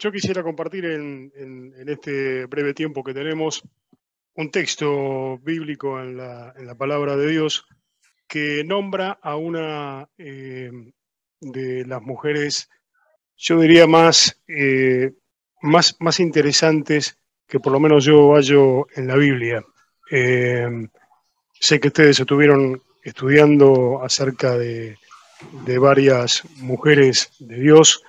Yo quisiera compartir en este breve tiempo que tenemos un texto bíblico en la palabra de Dios que nombra a una de las mujeres, yo diría más interesantes que por lo menos yo hallo en la Biblia. Eh, Sé que ustedes estuvieron estudiando acerca de varias mujeres de Dios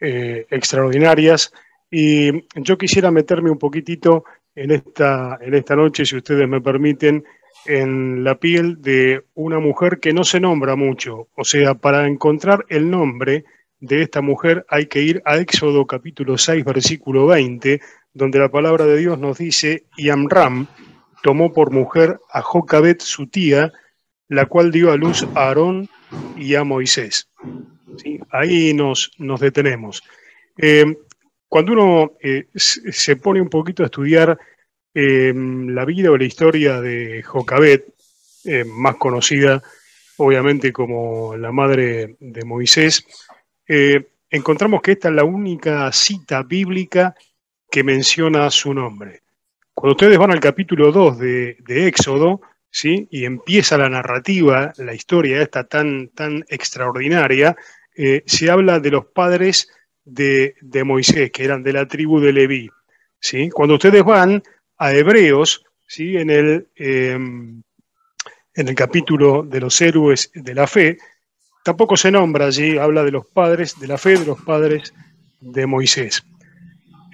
extraordinarias, y yo quisiera meterme un poquitito en esta noche, si ustedes me permiten, en la piel de una mujer que no se nombra mucho. O sea, para encontrar el nombre de esta mujer hay que ir a Éxodo capítulo 6, versículo 20, donde la palabra de Dios nos dice: y Amram tomó por mujer a Jocabet su tía, la cual dio a luz a Aarón y a Moisés. ¿Sí? Ahí nos detenemos. Eh, Cuando uno se pone un poquito a estudiar la vida o la historia de Jocabet, más conocida obviamente como la madre de Moisés, encontramos que esta es la única cita bíblica que menciona su nombre. Cuando ustedes van al capítulo 2 de Éxodo, ¿sí? Y empieza la narrativa, la historia esta tan extraordinaria, se habla de los padres de Moisés, que eran de la tribu de Leví, ¿sí? Cuando ustedes van a Hebreos, ¿sí? En el capítulo de los héroes de la fe, tampoco se nombra allí, habla de los padres de la fe, de los padres de Moisés.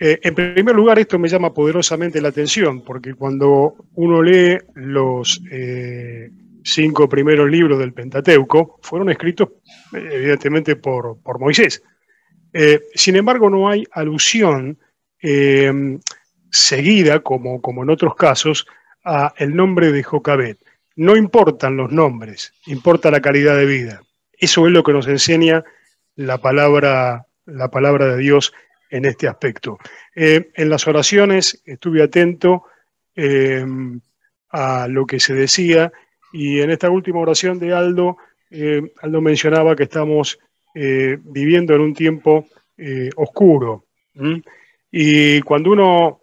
En primer lugar, esto me llama poderosamente la atención, porque cuando uno lee los 5 primeros libros del Pentateuco, fueron escritos evidentemente por Moisés. Sin embargo, no hay alusión seguida, como en otros casos, a el nombre de Jocabet. No importan los nombres, importa la calidad de vida. Eso es lo que nos enseña la palabra de Dios en este aspecto. En las oraciones estuve atento a lo que se decía, y en esta última oración de Aldo, Aldo mencionaba que estamos viviendo en un tiempo oscuro. Y cuando uno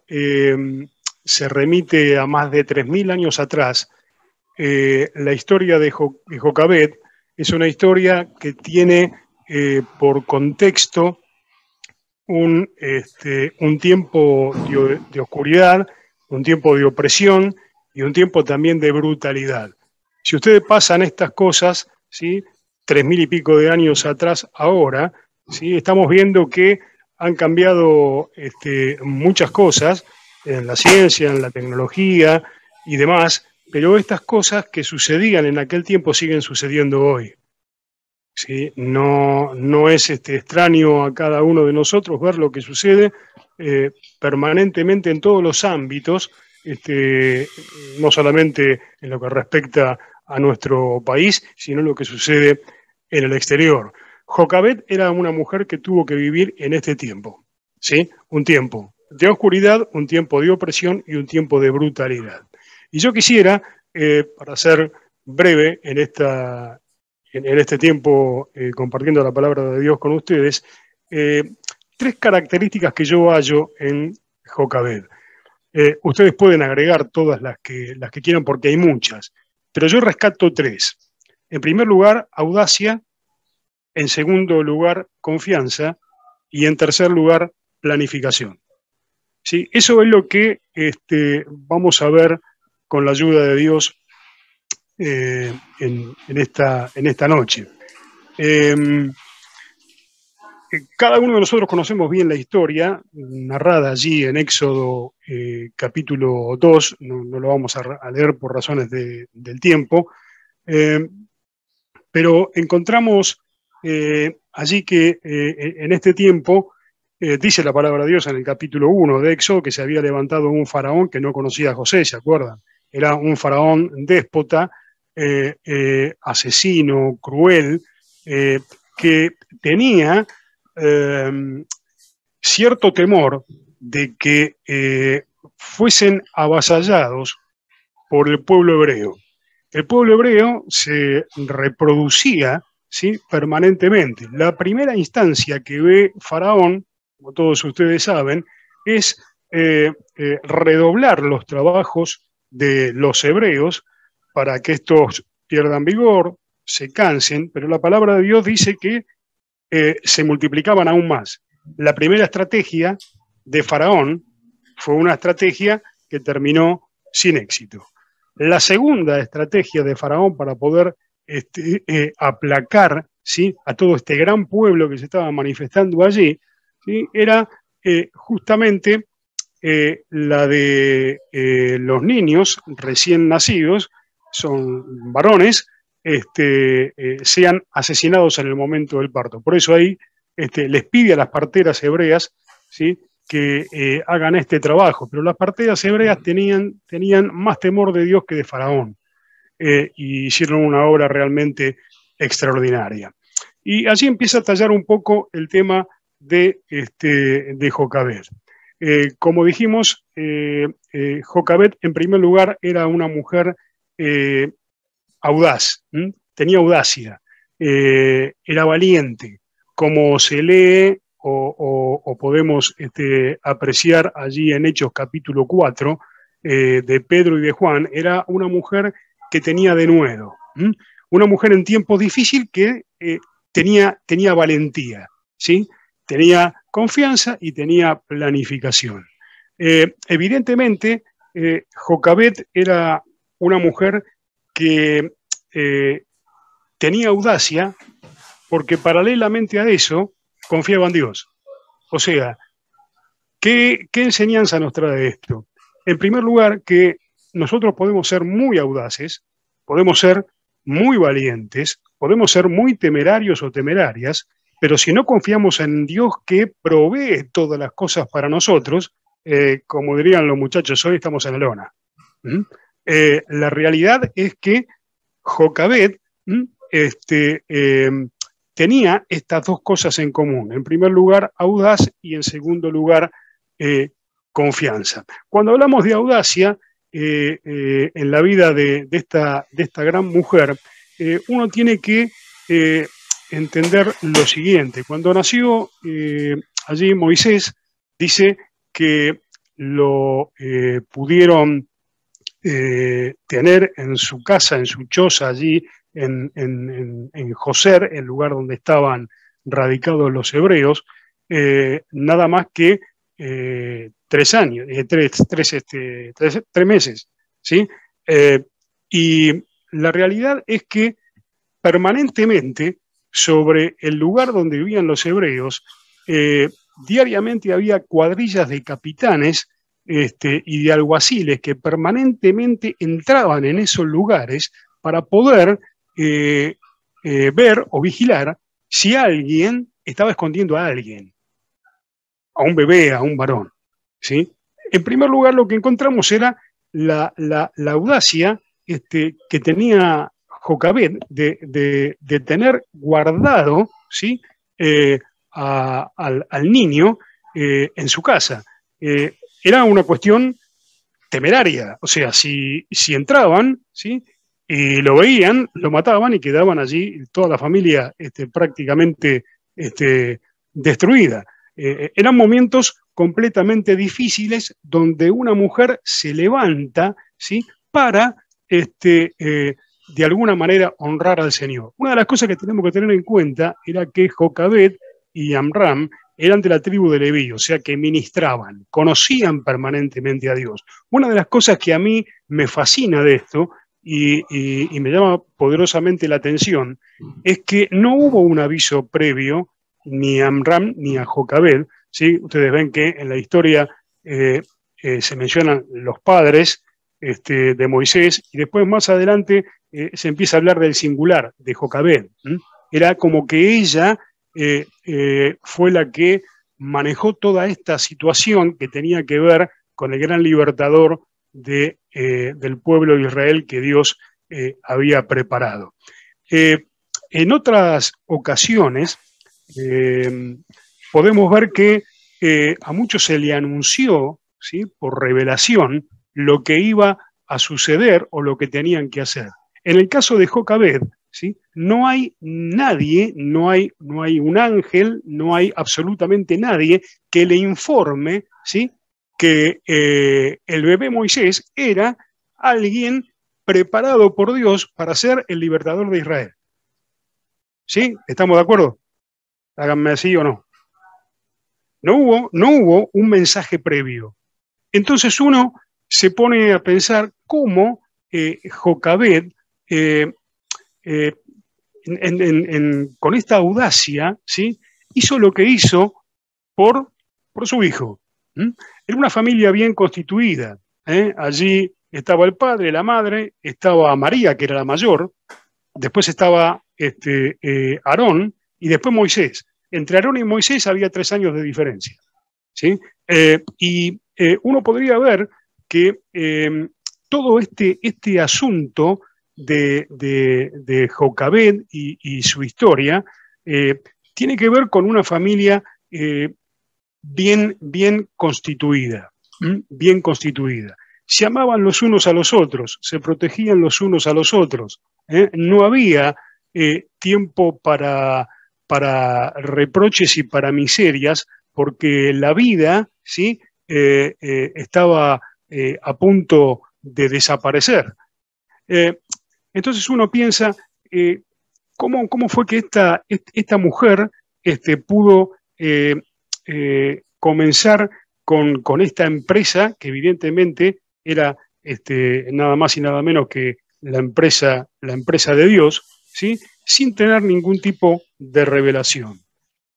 se remite a más de 3.000 años atrás, la historia de Jocabet es una historia que tiene por contexto un tiempo de oscuridad, un tiempo de opresión y un tiempo también de brutalidad. Si ustedes pasan estas cosas, ¿sí? 3.000 y pico de años atrás, ahora, ¿sí? Estamos viendo que han cambiado muchas cosas en la ciencia, en la tecnología y demás, pero estas cosas que sucedían en aquel tiempo siguen sucediendo hoy. ¿Sí? No es extraño a cada uno de nosotros ver lo que sucede permanentemente en todos los ámbitos, no solamente en lo que respecta a nuestro país, sino lo que sucede en el exterior. Jocabet era una mujer que tuvo que vivir en este tiempo, ¿sí? Un tiempo de oscuridad, un tiempo de opresión y un tiempo de brutalidad. Y yo quisiera, para ser breve en este tiempo compartiendo la palabra de Dios con ustedes, 3 características que yo hallo en Jocabet. Ustedes pueden agregar todas las que quieran, porque hay muchas, pero yo rescato 3. En primer lugar, audacia; en segundo lugar, confianza; y en tercer lugar, planificación. ¿Sí? Eso es lo que vamos a ver con la ayuda de Dios en esta noche. Cada uno de nosotros conocemos bien la historia narrada allí en Éxodo capítulo 2, no lo vamos a leer por razones del tiempo, pero encontramos allí que en este tiempo dice la palabra de Dios en el capítulo 1 de Éxodo que se había levantado un faraón que no conocía a José, ¿se acuerdan? Era un faraón déspota, asesino, cruel, que tenía cierto temor de que fuesen avasallados por el pueblo hebreo. El pueblo hebreo se reproducía, ¿sí? Permanentemente. La primera instancia que ve Faraón como todos ustedes saben, es redoblar los trabajos de los hebreos para que estos pierdan vigor, se cansen, pero la palabra de Dios dice que se multiplicaban aún más. La primera estrategia de Faraón fue una estrategia que terminó sin éxito. La segunda estrategia de Faraón para poder aplacar, ¿sí?, a todo este gran pueblo que se estaba manifestando allí, ¿sí?, era justamente la de los niños recién nacidos, son varones, sean asesinados en el momento del parto. Por eso ahí les pide a las parteras hebreas, ¿sí?, que hagan este trabajo, pero las parteras hebreas tenían más temor de Dios que de Faraón, y hicieron una obra realmente extraordinaria. Y allí empieza a tallar un poco el tema de Jocabed. Como dijimos, Jocabed en primer lugar era una mujer audaz, tenía audacia, era valiente, como se lee o podemos apreciar allí en Hechos capítulo 4 de Pedro y de Juan. Era una mujer que tenía denuedo, una mujer en tiempos difíciles que tenía valentía, ¿sí?, tenía confianza y tenía planificación. Evidentemente, Jocabed era una mujer que tenía audacia porque paralelamente a eso confiaba en Dios. O sea, ¿qué enseñanza nos trae esto? En primer lugar, que nosotros podemos ser muy audaces, podemos ser muy valientes, podemos ser muy temerarios o temerarias, pero si no confiamos en Dios que provee todas las cosas para nosotros, como dirían los muchachos, hoy estamos en la lona. La realidad es que Jocabed tenía estas dos cosas en común. En primer lugar, audaz, y en segundo lugar, confianza. Cuando hablamos de audacia en la vida de esta gran mujer, uno tiene que entender lo siguiente. Cuando nació allí Moisés, dice que lo pudieron tener en su casa, en su choza allí en Joser, el lugar donde estaban radicados los hebreos, nada más que 3 años, 3 meses, ¿sí? Y la realidad es que permanentemente sobre el lugar donde vivían los hebreos, diariamente había cuadrillas de capitanes y de alguaciles que permanentemente entraban en esos lugares para poder ver o vigilar si alguien estaba escondiendo a alguien, a un bebé, a un varón, ¿sí? En primer lugar, lo que encontramos era la audacia que tenía Jocabed de tener guardado, ¿sí?, al niño en su casa. Era una cuestión temeraria, o sea, si entraban, ¿sí?, y lo veían, lo mataban y quedaban allí toda la familia prácticamente destruida. Eran momentos completamente difíciles donde una mujer se levanta, ¿sí?, para de alguna manera honrar al Señor. Una de las cosas que tenemos que tener en cuenta era que Jocabed y Amram eran de la tribu de Leví, o sea que ministraban, conocían permanentemente a Dios. Una de las cosas que a mí me fascina de esto y me llama poderosamente la atención es que no hubo un aviso previo ni a Amram ni a Jocabed, ¿sí? Ustedes ven que en la historia se mencionan los padres de Moisés, y después más adelante se empieza a hablar del singular, de Jocabed. Era como que ella fue la que manejó toda esta situación que tenía que ver con el gran libertador del pueblo de Israel que Dios había preparado. En otras ocasiones podemos ver que a muchos se le anunció, ¿sí?, por revelación, lo que iba a suceder o lo que tenían que hacer. En el caso de Jocabed, ¿sí? No hay nadie, no hay un ángel, no hay absolutamente nadie que le informe, ¿sí? Que el bebé Moisés era alguien preparado por Dios para ser el libertador de Israel. ¿Sí? ¿Estamos de acuerdo? Háganme así o no. No hubo un mensaje previo. Entonces uno se pone a pensar cómo Jocabed, eh, eh, con esta audacia, ¿sí? Hizo lo que hizo por su hijo. ¿Mm? Era una familia bien constituida. Allí estaba el padre, la madre, estaba María, que era la mayor, después estaba Aarón y después Moisés. Entre Aarón y Moisés había 3 años de diferencia. ¿Sí? Uno podría ver que todo este asunto de Jocabed y su historia tiene que ver con una familia bien constituida, bien constituida. Se amaban los unos a los otros, se protegían los unos a los otros. No había tiempo para reproches y para miserias, porque la vida, ¿sí? Estaba a punto de desaparecer. Entonces uno piensa, ¿cómo fue que esta mujer pudo comenzar con esta empresa, que evidentemente era nada más y nada menos que la empresa de Dios, ¿sí? Sin tener ningún tipo de revelación?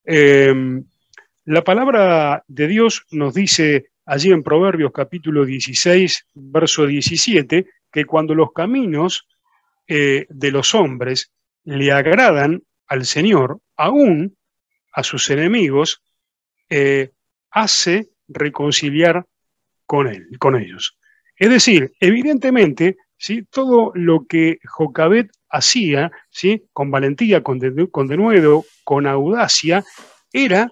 La palabra de Dios nos dice allí en Proverbios capítulo 16, verso 17, que cuando los caminos de los hombres le agradan al Señor, aún a sus enemigos, hace reconciliar con ellos. Es decir, evidentemente, ¿sí? Todo lo que Jocabed hacía, ¿sí? Con valentía, con denuedo, con audacia, era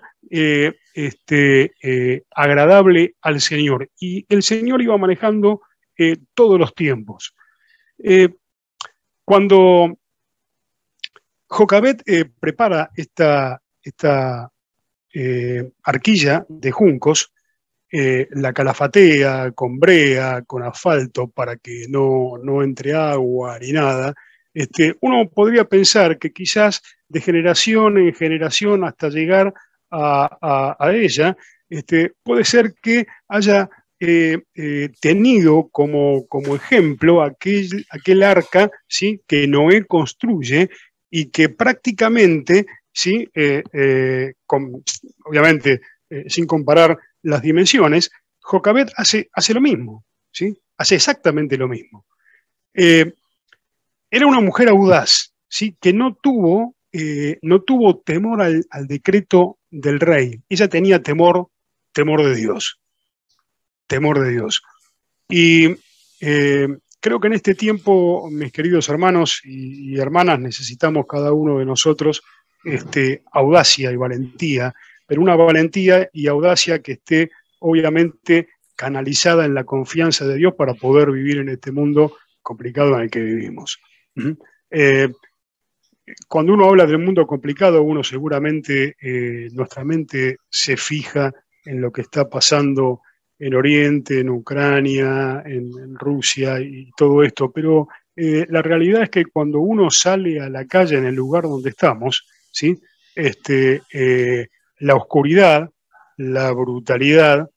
agradable al Señor. Y el Señor iba manejando todos los tiempos. Cuando Jocabed prepara esta arquilla de juncos, la calafatea con brea, con asfalto, para que no entre agua ni nada, uno podría pensar que quizás de generación en generación hasta llegar a ella, puede ser que haya tenido como ejemplo aquel arca, ¿sí? Que Noé construye y que prácticamente, ¿sí? Obviamente, sin comparar las dimensiones, Jocabed hace lo mismo, ¿sí? Hace exactamente lo mismo. Era una mujer audaz, ¿sí? Que no tuvo temor al decreto del rey. Ella tenía temor de Dios, temor de Dios. Y creo que en este tiempo, mis queridos hermanos y hermanas, necesitamos cada uno de nosotros audacia y valentía, pero una valentía y audacia que esté obviamente canalizada en la confianza de Dios para poder vivir en este mundo complicado en el que vivimos. Cuando uno habla del mundo complicado, uno seguramente, nuestra mente se fija en lo que está pasando en Oriente, en Ucrania, en Rusia y todo esto, pero la realidad es que cuando uno sale a la calle en el lugar donde estamos, ¿sí? La oscuridad, la brutalidad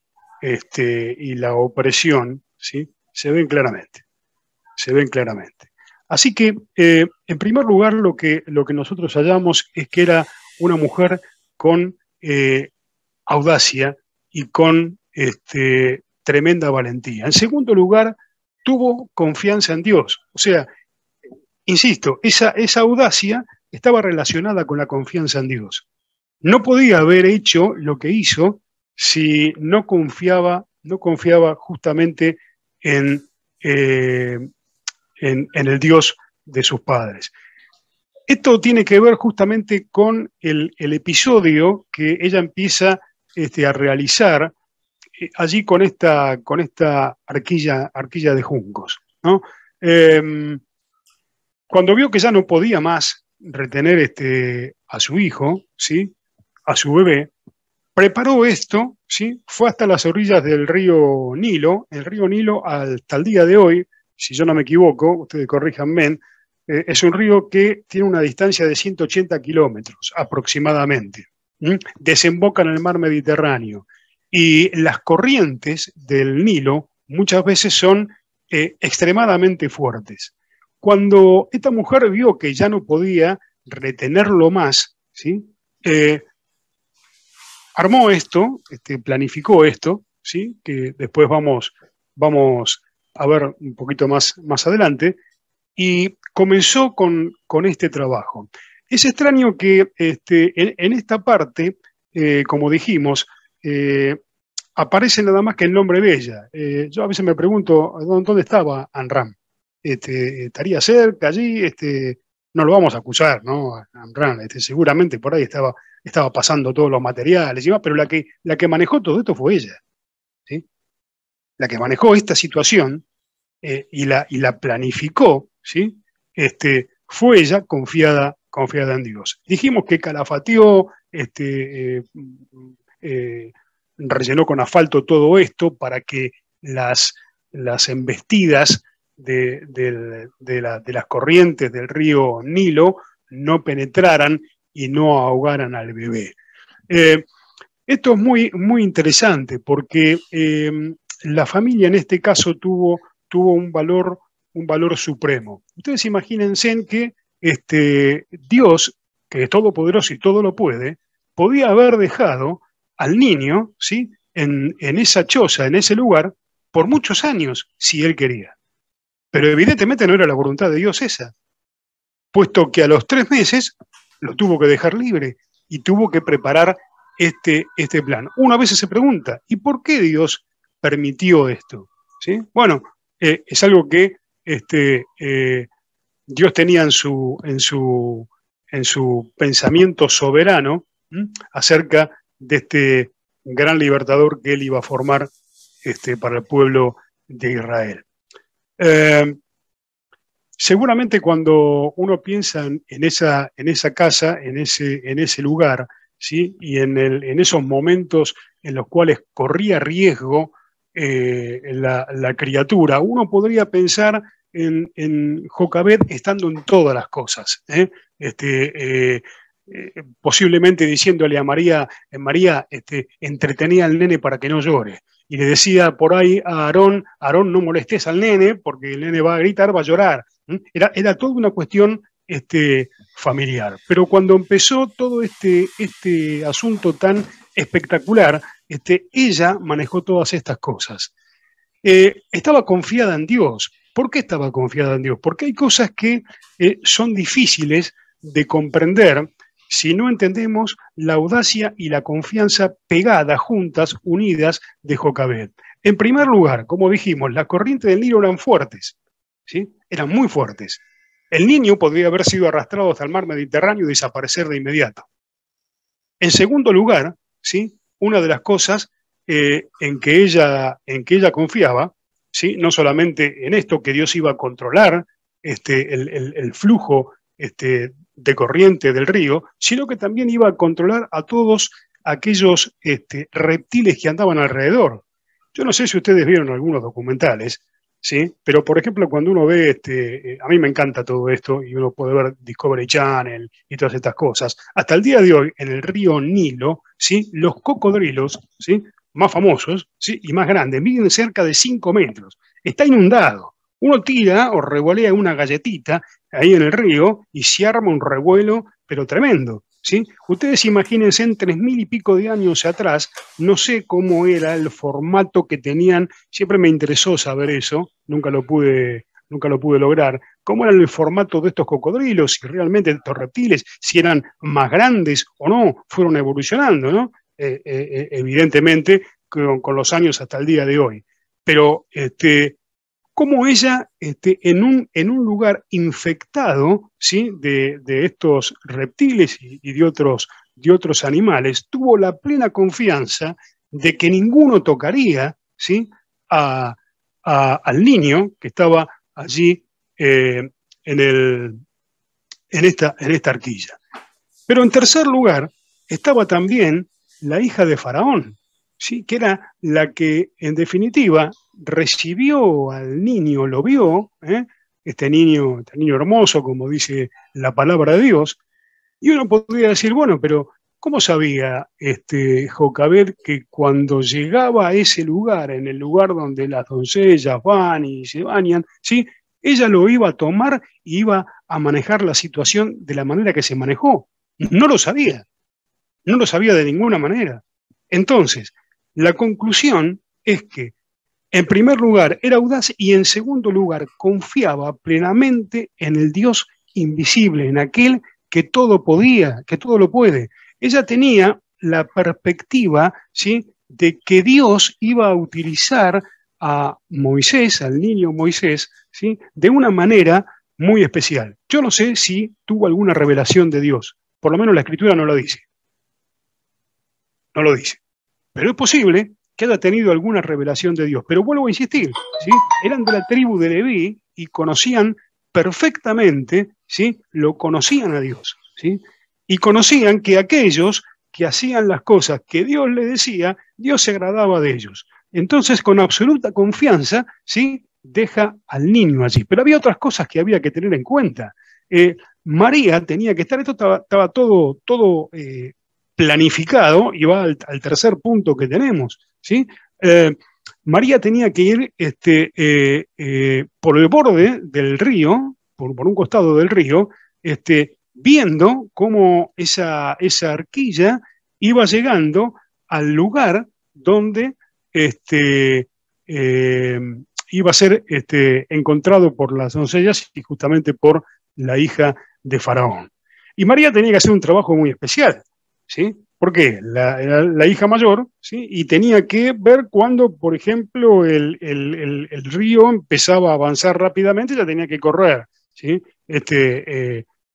y la opresión, ¿sí? Se ven claramente, se ven claramente. Así que, en primer lugar, lo que nosotros hallamos es que era una mujer con audacia y con tremenda valentía. En segundo lugar, tuvo confianza en Dios. O sea, insisto, esa audacia estaba relacionada con la confianza en Dios. No podía haber hecho lo que hizo si no confiaba justamente en el Dios de sus padres. Esto tiene que ver justamente con el episodio que ella empieza a realizar allí con esta arquilla de juncos, ¿no? Cuando vio que ya no podía más retener a su hijo, ¿sí? A su bebé, preparó esto, ¿sí? Fue hasta las orillas del río Nilo. El río Nilo, hasta el día de hoy, si yo no me equivoco, ustedes corríjanme, es un río que tiene una distancia de 180 kilómetros aproximadamente. Desemboca en el mar Mediterráneo. Y las corrientes del Nilo muchas veces son extremadamente fuertes. Cuando esta mujer vio que ya no podía retenerlo más, ¿sí? Armó esto, planificó esto, ¿sí? Que después vamos a ver un poquito más adelante, y comenzó con este trabajo. Es extraño que en esta parte, como dijimos, aparece nada más que el nombre de ella. Yo a veces me pregunto, ¿dónde estaba Amram? ¿Estaría cerca allí? No lo vamos a acusar, ¿no? Amram, seguramente por ahí estaba pasando todos los materiales y demás, pero la que manejó todo esto fue ella, ¿sí? La que manejó esta situación y la planificó, ¿sí? Fue ella confiada en Dios. Dijimos que calafateó, rellenó con asfalto todo esto para que las embestidas de las corrientes del río Nilo no penetraran y no ahogaran al bebé. Esto es muy interesante porque la familia en este caso tuvo un valor supremo. Ustedes imagínense que Dios, que es todopoderoso y todo lo puede, podía haber dejado al niño, ¿sí? en esa choza, en ese lugar, por muchos años, si él quería. Pero evidentemente no era la voluntad de Dios esa, puesto que a los 3 meses lo tuvo que dejar libre y tuvo que preparar este plan. Uno a veces se pregunta, ¿y por qué Dios permitió esto? ¿Sí? Bueno, es algo que Dios tenía en su pensamiento soberano acerca de este gran libertador que él iba a formar para el pueblo de Israel. Seguramente cuando uno piensa en esa casa, en ese lugar, ¿sí? Y en esos momentos en los cuales corría riesgo la criatura, uno podría pensar en Jocabed estando en todas las cosas, posiblemente diciéndole a María, entretenía al nene para que no llore. Y le decía por ahí a Aarón, no molestes al nene porque el nene va a gritar, va a llorar. Era toda una cuestión familiar. Pero cuando empezó todo este asunto tan espectacular, ella manejó todas estas cosas. Estaba confiada en Dios. ¿Por qué estaba confiada en Dios? Porque hay cosas que son difíciles de comprender si no entendemos la audacia y la confianza pegadas, juntas, unidas de Jocabed. En primer lugar, como dijimos, las corrientes del Nilo eran fuertes, ¿sí? Eran muy fuertes. El niño podría haber sido arrastrado hasta el mar Mediterráneo y desaparecer de inmediato. En segundo lugar, ¿sí? Una de las cosas en que ella confiaba, ¿sí? No solamente en esto, que Dios iba a controlar el flujo de corriente del río, sino que también iba a controlar a todos aquellos reptiles que andaban alrededor. Yo no sé si ustedes vieron algunos documentales, ¿sí? Pero, por ejemplo, cuando uno ve, a mí me encanta todo esto, y uno puede ver Discovery Channel y todas estas cosas. Hasta el día de hoy, en el río Nilo, ¿sí? Los cocodrilos, ¿sí? Más famosos, ¿sí? Y más grandes, miden cerca de 5 metros. Está inundado. Uno tira o revolea una galletita ahí en el río y se arma un revuelo, pero tremendo, ¿sí? Ustedes imagínense en 3.000 y pico de años atrás, no sé cómo era el formato que tenían, siempre me interesó saber eso, nunca lo pude lograr, cómo era el formato de estos cocodrilos, si realmente estos reptiles, si eran más grandes o no, fueron evolucionando, ¿no? Evidentemente con los años hasta el día de hoy. Pero cómo ella en un lugar infectado, ¿sí? de estos reptiles y de otros animales, tuvo la plena confianza de que ninguno tocaría, ¿sí? al niño que estaba allí en esta arquilla. Pero en tercer lugar estaba también la hija de Faraón, ¿sí? Que era la que en definitiva recibió al niño, lo vio, este niño hermoso, como dice la palabra de Dios, y uno podría decir, bueno, pero ¿cómo sabía Jocabed que cuando llegaba a ese lugar, en el lugar donde las doncellas van y se bañan, ¿sí? Ella lo iba a tomar y iba a manejar la situación de la manera que se manejó? No lo sabía, no lo sabía de ninguna manera. Entonces, la conclusión es que, en primer lugar, era audaz y en segundo lugar, confiaba plenamente en el Dios invisible, en aquel que todo podía, que todo lo puede. Ella tenía la perspectiva, ¿sí?, de que Dios iba a utilizar a Moisés, al niño Moisés, ¿sí?, de una manera muy especial. Yo no sé si tuvo alguna revelación de Dios, por lo menos la Escritura no lo dice. No lo dice. Pero es posible que haya tenido alguna revelación de Dios. Pero vuelvo a insistir, ¿sí? Eran de la tribu de Leví y conocían perfectamente, ¿sí?, lo conocían a Dios, ¿sí? Y conocían que aquellos que hacían las cosas que Dios les decía, Dios se agradaba de ellos. Entonces, con absoluta confianza, ¿sí?, deja al niño allí. Pero había otras cosas que había que tener en cuenta. María tenía que estar, esto estaba todo planificado, y va al tercer punto que tenemos, ¿sí? María tenía que ir por el borde del río, por un costado del río, viendo cómo esa arquilla iba llegando al lugar donde iba a ser encontrado por las doncellas y justamente por la hija de Faraón. Y María tenía que hacer un trabajo muy especial, ¿sí? ¿Por qué? Era la hija mayor, ¿sí? Y tenía que ver cuando, por ejemplo, el río empezaba a avanzar rápidamente, ya tenía que correr, ¿sí?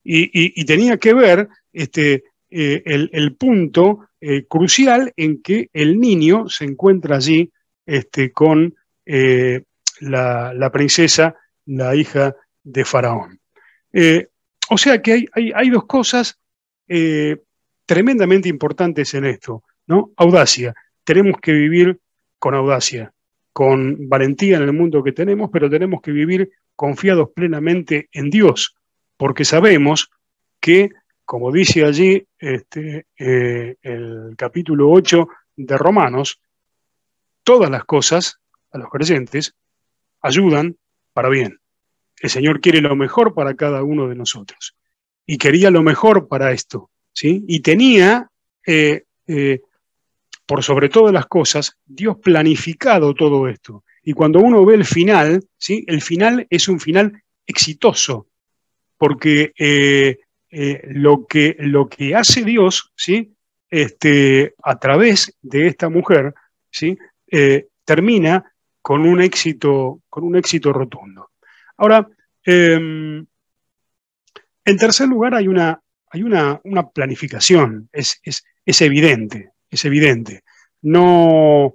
Y tenía que ver el punto crucial en que el niño se encuentra allí con la princesa, la hija de Faraón. O sea que hay dos cosas tremendamente importantes en esto, ¿no? Audacia. Tenemos que vivir con audacia, con valentía en el mundo que tenemos, pero tenemos que vivir confiados plenamente en Dios, porque sabemos que, como dice allí el capítulo 8 de Romanos, todas las cosas a los creyentes ayudan para bien. El Señor quiere lo mejor para cada uno de nosotros. Y quería lo mejor para esto, ¿sí? Y tenía, por sobre todas las cosas, Dios planificado todo esto. Y cuando uno ve el final, ¿sí?, el final es un final exitoso, porque lo que hace Dios, ¿sí?, a través de esta mujer, ¿sí?, termina con un éxito rotundo. Ahora, en tercer lugar hay una planificación, es evidente, es evidente. No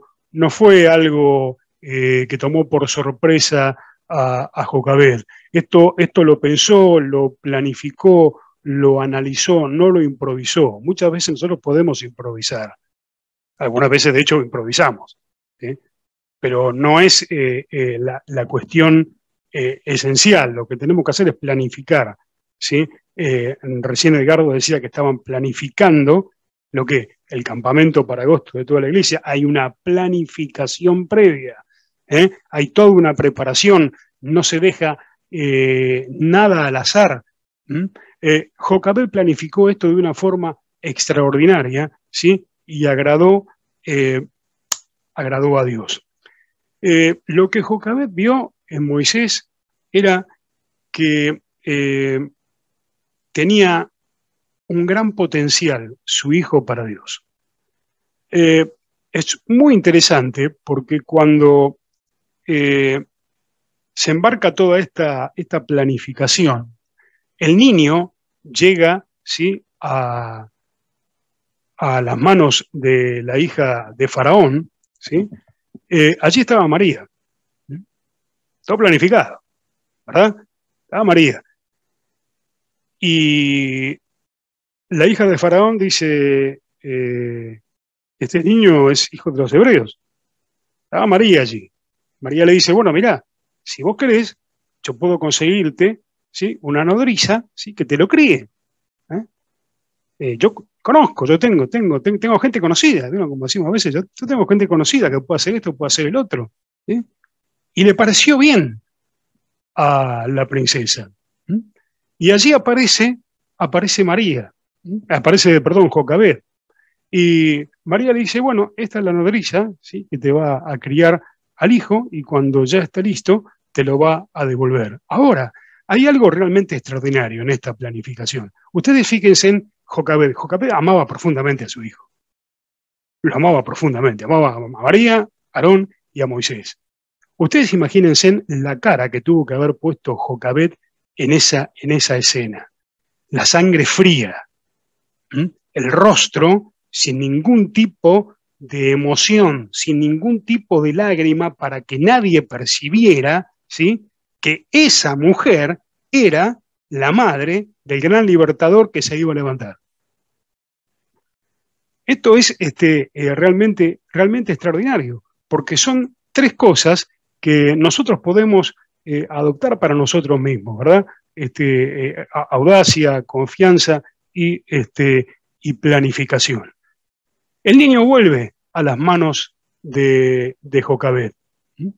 fue algo que tomó por sorpresa a Jocabed. Esto lo pensó, lo planificó, lo analizó, no lo improvisó. Muchas veces nosotros podemos improvisar. Algunas veces, de hecho, improvisamos, ¿sí? Pero no es la cuestión esencial. Lo que tenemos que hacer es planificar, ¿sí? Recién Edgardo decía que estaban planificando lo que el campamento para agosto de toda la iglesia. Hay una planificación previa, hay toda una preparación, no se deja nada al azar. Jocabed planificó esto de una forma extraordinaria, ¿sí?, y agradó a Dios. Lo que Jocabed vio en Moisés era que tenía un gran potencial su hijo para Dios. Es muy interesante porque cuando se embarca toda esta planificación, el niño llega, ¿sí?, a las manos de la hija de Faraón, ¿sí? Allí estaba María, todo planificado, ¿verdad? Estaba María. Y la hija de Faraón dice, este niño es hijo de los hebreos. Estaba María allí. María le dice, bueno, mirá, si vos querés, yo puedo conseguirte, ¿sí?, una nodriza, ¿sí?, que te lo críe. ¿Eh? Yo conozco, yo tengo gente conocida, ¿no?, como decimos a veces, yo tengo gente conocida que puede hacer esto, puede hacer el otro. ¿Sí? Y le pareció bien a la princesa. ¿Sí? Y allí aparece María, ¿sí?, aparece, perdón, Jocabed. Y María le dice, bueno, esta es la nodriza, ¿sí?, que te va a criar al hijo y cuando ya está listo, te lo va a devolver. Ahora, hay algo realmente extraordinario en esta planificación. Ustedes fíjense en Jocabed. Jocabed amaba profundamente a su hijo. Lo amaba profundamente. Amaba a María, a Aarón y a Moisés. Ustedes imagínense en la cara que tuvo que haber puesto Jocabed en esa escena. La sangre fría, ¿m?, el rostro sin ningún tipo de emoción, sin ningún tipo de lágrima para que nadie percibiera, ¿sí?, que esa mujer era la madre del gran libertador que se iba a levantar. Esto es realmente extraordinario, porque son tres cosas que nosotros podemos adoptar para nosotros mismos, ¿verdad? Audacia, confianza y planificación. El niño vuelve a las manos de Jocabed, ¿sí?,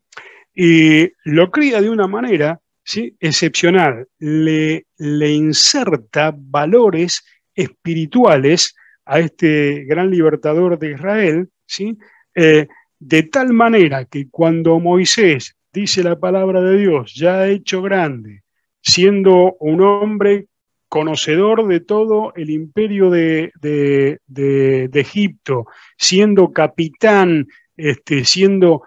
y lo cría de una manera, ¿sí?, excepcional. Le inserta valores espirituales a este gran libertador de Israel, ¿sí?, Eh, de tal manera que cuando Moisés dice la palabra de Dios, ya hecho grande, siendo un hombre conocedor de todo el imperio de Egipto, siendo capitán, siendo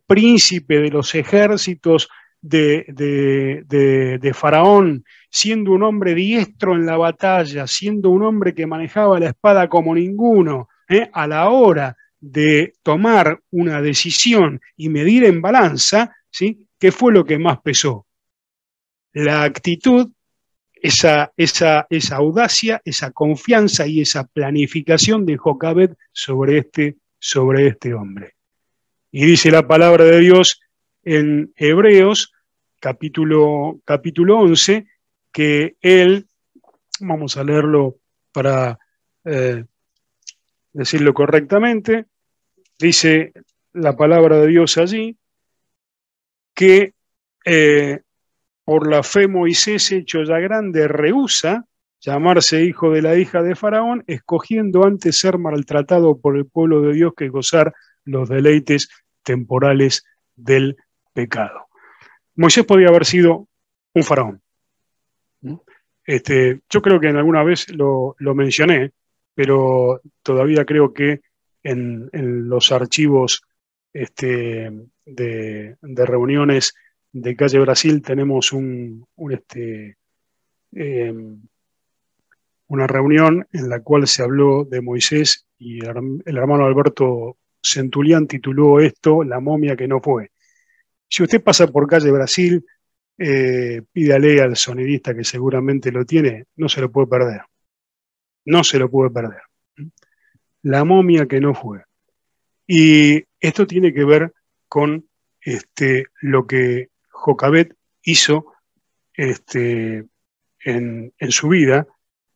príncipe de los ejércitos de Faraón, siendo un hombre diestro en la batalla, siendo un hombre que manejaba la espada como ninguno, a la hora de tomar una decisión y medir en balanza, ¿sí?, ¿qué fue lo que más pesó? La actitud, esa audacia, esa confianza y esa planificación de Jocabed sobre este hombre. Y dice la palabra de Dios en Hebreos, capítulo 11, que él, vamos a leerlo para decirlo correctamente, dice la palabra de Dios allí, que por la fe Moisés, hecho ya grande, rehúsa llamarse hijo de la hija de Faraón, escogiendo antes ser maltratado por el pueblo de Dios que gozar los deleites temporales del pecado. Moisés podía haber sido un faraón. Yo creo que en alguna vez lo mencioné, pero todavía creo que en los archivos de reuniones de Calle Brasil tenemos eh, una reunión en la cual se habló de Moisés y el hermano Alberto Centulián tituló esto La momia que no fue. Si usted pasa por Calle Brasil, pídale al sonidista que seguramente lo tiene, no se lo puede perder. No se lo puede perder. La momia que no fue. Y esto tiene que ver con lo que Jocabed hizo en su vida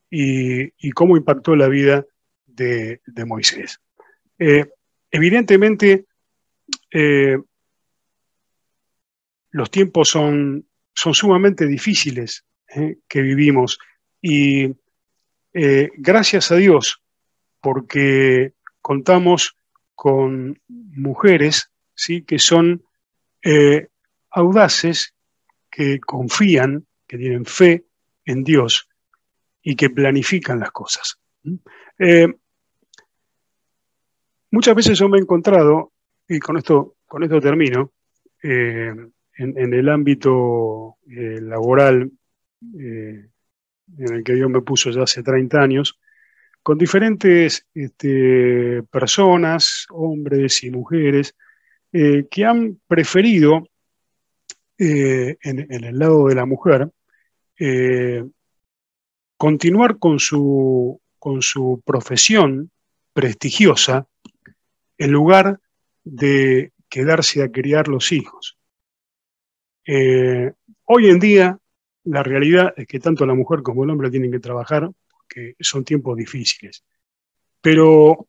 y cómo impactó la vida de Moisés. Evidentemente, los tiempos son sumamente difíciles que vivimos y gracias a Dios porque contamos con mujeres, ¿sí?, que son audaces, que confían, que tienen fe en Dios y que planifican las cosas. Muchas veces yo me he encontrado, y con esto termino, en el ámbito laboral en el que Dios me puso ya hace 30 años, con diferentes personas, hombres y mujeres, que han preferido en el lado de la mujer continuar con su profesión prestigiosa en lugar de quedarse a criar los hijos. Hoy en día, la realidad es que tanto la mujer como el hombre tienen que trabajar, porque son tiempos difíciles. Pero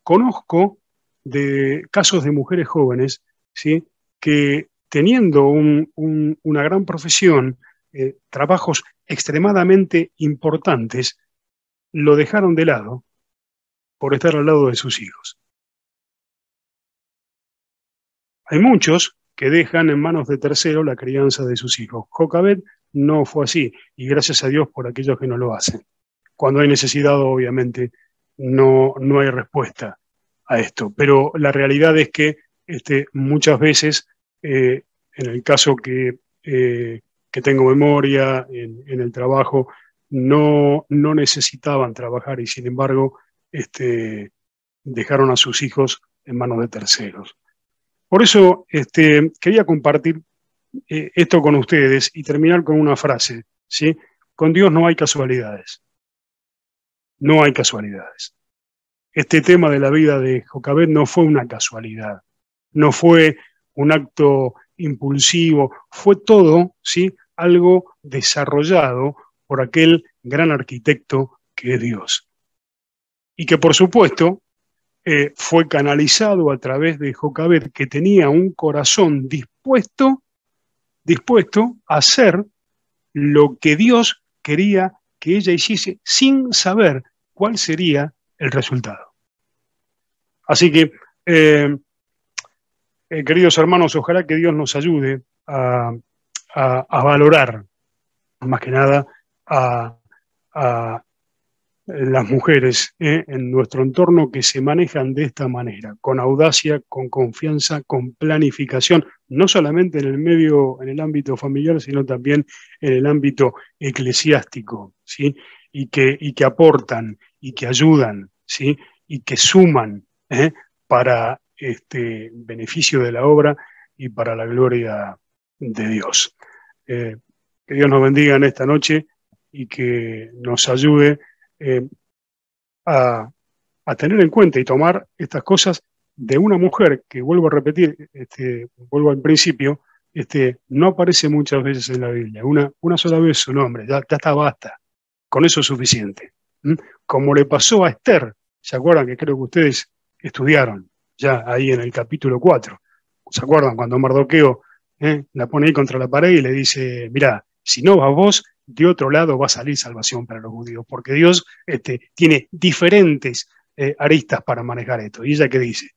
conozco de casos de mujeres jóvenes, ¿sí?, que teniendo una gran profesión, trabajos extremadamente importantes, lo dejaron de lado por estar al lado de sus hijos. Hay muchos que dejan en manos de terceros la crianza de sus hijos. Jocabet no fue así, y gracias a Dios por aquellos que no lo hacen. Cuando hay necesidad, obviamente, no hay respuesta a esto. Pero la realidad es que muchas veces, en el caso que tengo memoria, en el trabajo, no necesitaban trabajar y sin embargo dejaron a sus hijos en manos de terceros. Por eso quería compartir esto con ustedes y terminar con una frase, ¿sí? Con Dios no hay casualidades. No hay casualidades. Este tema de la vida de Jocabet no fue una casualidad, no fue un acto impulsivo, fue todo, ¿sí?, algo desarrollado por aquel gran arquitecto que es Dios. Y que por supuesto fue canalizado a través de Jocabet, que tenía un corazón dispuesto a hacer lo que Dios quería que ella hiciese sin saber cuál sería el resultado. Así que, queridos hermanos, ojalá que Dios nos ayude a valorar, más que nada, a las mujeres en nuestro entorno que se manejan de esta manera, con audacia, con confianza, con planificación, no solamente en el ámbito familiar, sino también en el ámbito eclesiástico, ¿sí? Y que aportan, y que ayudan, ¿sí?, y que suman para beneficio de la obra y para la gloria de Dios. Que Dios nos bendiga en esta noche y que nos ayude a tener en cuenta y tomar estas cosas de una mujer que, vuelvo a repetir, vuelvo al principio, no aparece muchas veces en la Biblia. Una sola vez su nombre, ya está, basta. Con eso es suficiente. Como le pasó a Esther, ¿se acuerdan? Que creo que ustedes estudiaron ya ahí en el capítulo 4. ¿Se acuerdan cuando Mardoqueo la pone ahí contra la pared y le dice, mirá, si no vas vos, de otro lado va a salir salvación para los judíos, porque Dios tiene diferentes aristas para manejar esto. ¿Y ella qué dice?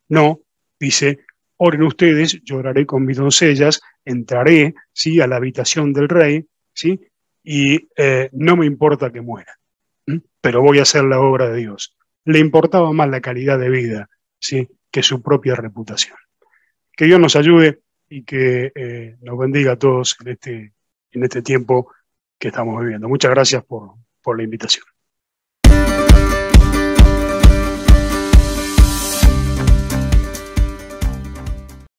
No, dice, oren ustedes, yo oraré con mis doncellas, entraré, ¿sí?, a la habitación del rey, ¿sí?, y no me importa que muera, pero voy a hacer la obra de Dios. Le importaba más la calidad de vida, ¿sí?, que su propia reputación. Que Dios nos ayude y que nos bendiga a todos en este tiempo que estamos viviendo. Muchas gracias por la invitación.